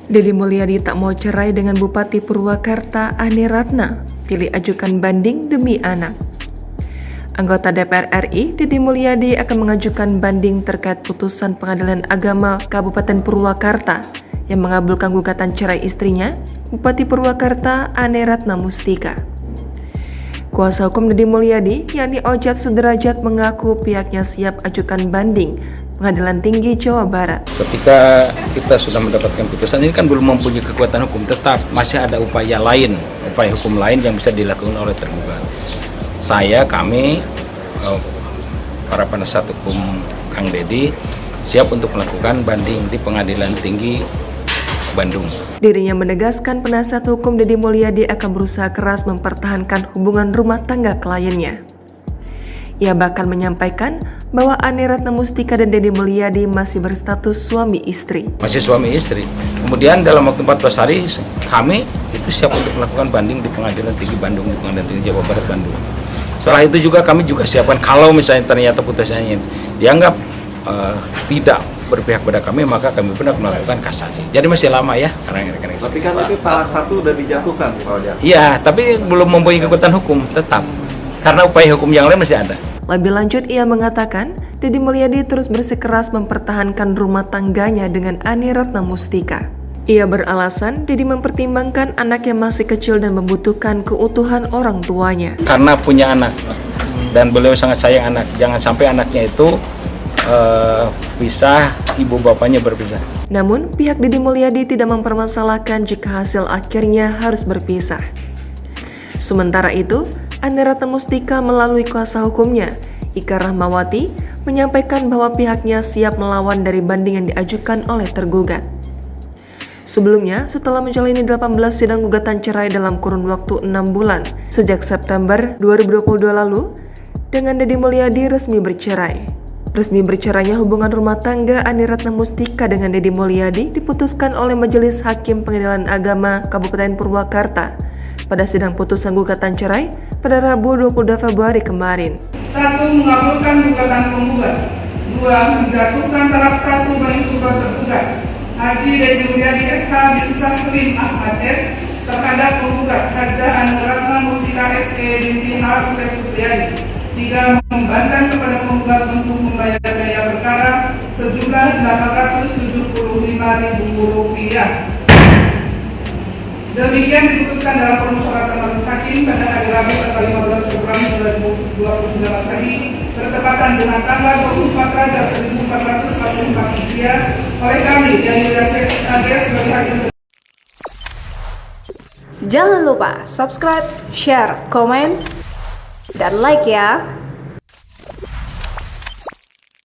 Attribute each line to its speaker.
Speaker 1: Deddy Mulyadi tak mau cerai dengan Bupati Purwakarta Ani Ratna, pilih ajukan banding demi anak. Anggota DPR RI, Deddy Mulyadi akan mengajukan banding terkait putusan Pengadilan Agama Kabupaten Purwakarta yang mengabulkan gugatan cerai istrinya, Bupati Purwakarta Ani Ratna Mustika. Kuasa hukum Deddy Mulyadi, yakni Ojat Sudrajat, mengaku pihaknya siap ajukan banding Pengadilan Tinggi Jawa Barat.
Speaker 2: Ketika kita sudah mendapatkan putusan ini kan belum mempunyai kekuatan hukum, tetap masih ada upaya hukum lain yang bisa dilakukan oleh tergugat. Kami, para penasihat hukum Kang Deddy, siap untuk melakukan banding di Pengadilan Tinggi Bandung.
Speaker 1: Dirinya menegaskan penasihat hukum Deddy Mulyadi akan berusaha keras mempertahankan hubungan rumah tangga kliennya. Ia bahkan menyampaikan bahwa Ani Ratna Mustika dan Deddy Mulyadi masih berstatus suami istri.
Speaker 2: Masih suami istri. Kemudian dalam waktu 14 hari kami itu siap untuk melakukan banding di Pengadilan Tinggi Bandung, di Pengadilan Tinggi Jawa Barat Bandung. Setelah itu juga kami juga siapkan kalau misalnya ternyata putusannya dianggap tidak berpihak pada kami, maka kami benar melakukan kasasi. Jadi masih lama ya.
Speaker 3: Tapi kan itu talak 1 udah dijatuhkan, Pak Ojat.
Speaker 2: Iya, tapi belum mempunyai kekuatan hukum tetap. Karena upaya hukum yang lain masih ada.
Speaker 1: Lebih lanjut, ia mengatakan Deddy Mulyadi terus bersikeras mempertahankan rumah tangganya dengan Ani Ratna Mustika. Ia beralasan Deddy mempertimbangkan anak yang masih kecil dan membutuhkan keutuhan orang tuanya.
Speaker 2: Karena punya anak dan beliau sangat sayang anak, jangan sampai anaknya itu pisah, ibu bapaknya berpisah.
Speaker 1: Namun, pihak Deddy Mulyadi tidak mempermasalahkan jika hasil akhirnya harus berpisah. Sementara itu, Ani Ratna Mustika melalui kuasa hukumnya, Ika Rahmawati, menyampaikan bahwa pihaknya siap melawan dari banding yang diajukan oleh tergugat. Sebelumnya, setelah menjalani 18 sidang gugatan cerai dalam kurun waktu 6 bulan, sejak September 2022 lalu, dengan Deddy Mulyadi resmi bercerai. Resmi bercerainya hubungan rumah tangga Ani Ratna Mustika dengan Deddy Mulyadi diputuskan oleh Majelis Hakim Pengadilan Agama Kabupaten Purwakarta pada sidang putusan gugatan cerai pada Rabu 22 Februari kemarin.
Speaker 4: 1. Mengabulkan gugatan penggugat. 2. Menjatuhkan taraf 1 bagi surat tergugat Haji Deddy Mulyadi SH bin Sahlim Ahmad S terhadap penggugat Hajah Ani Ratna Mustika SE binti H. Usep Supriyadi. 3. Membebankan kepada penggugat untuk membayar biaya perkara sejumlah Rp875.000. Demikian diputuskan dalam permusyawaratan majelis hakim pada hari Rabu tanggal 15 Februari 2022 Masehi bertepatan dengan tanggal 24 Rajab 1444 Hijriah oleh kami yang mulia alias sebagai hakim.
Speaker 5: Jangan lupa subscribe, share, komen, dan like ya.